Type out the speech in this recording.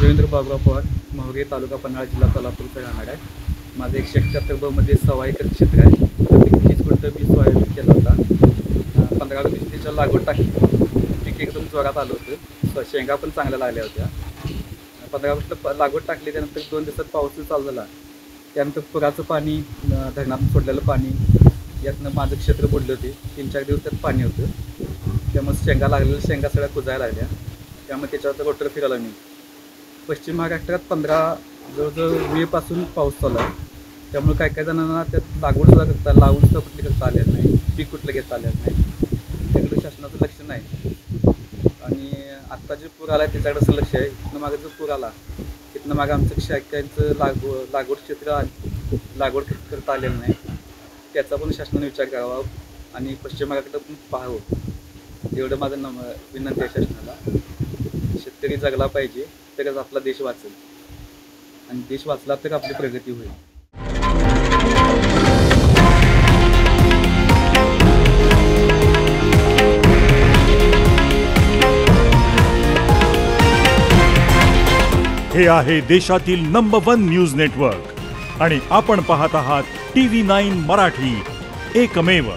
रवींद्र बाबुराव पवार, मोहगे, तालुका पन्हाळा, जिल्हा सोलापूरचा राहणार आहे. माझं 171 मध्ये 6 एकर क्षेत्र आहे. 30 गुंठ मी सोयाबीन केला होता. 15 दिवशी त्याच्या लागवड टाकली. पीक एकदम जोरात आलं होतं. शेंगा पण चांगल्या लागल्या होत्या. 15 ऑगस्टला लागवड टाकली. त्यानंतर 2 दिवसात पाऊस चालू झाला. त्यानंतर पुराचं पाणी, धरणातून सोडलेलं पाणी, यातनं माझं क्षेत्र बुडले होते. 3-4 दिवस त्यात पाणी होतं. त्यामुळे शेंगा लागलेल्या शेंगा सगळ्या कुजायला लागल्या. त्यामुळे त्याच्यावर रोटर फिरवला मी. पश्चिम महाराष्ट्रात जवळजवळ मेपासून पाऊस चालू आहे. त्यामुळे काही जणांना त्यात लागवडसुद्धा लावून सुद्धा कुठली करता आलेलं नाही, पीक कुठलं घेता आलेलं नाही. त्याकडे शासनाचं लक्ष नाही. आणि आत्ता जे पूर आला आहे त्याच्याकडे असं लक्ष आहे. इथनं मागे जो पूर आला तिथनं मागे आमचं शाक्यांचं लागवड क्षेत्र लागवड करता आलेलं नाही. त्याचा पण शासनाने विचार करावा आणि पश्चिम महाराष्ट्रात पण पाहावं, एवढं माझं विनंती आहे शासनाला. शेतकरी जगला पाहिजे, तरच आपला देश वाचेल आणि देश वाचला तर आपली प्रगती होईल. हे आहे देशातील नंबर 1 न्यूज नेटवर्क आणि आपण पाहत आहात TV9 मराठी, एकमेव.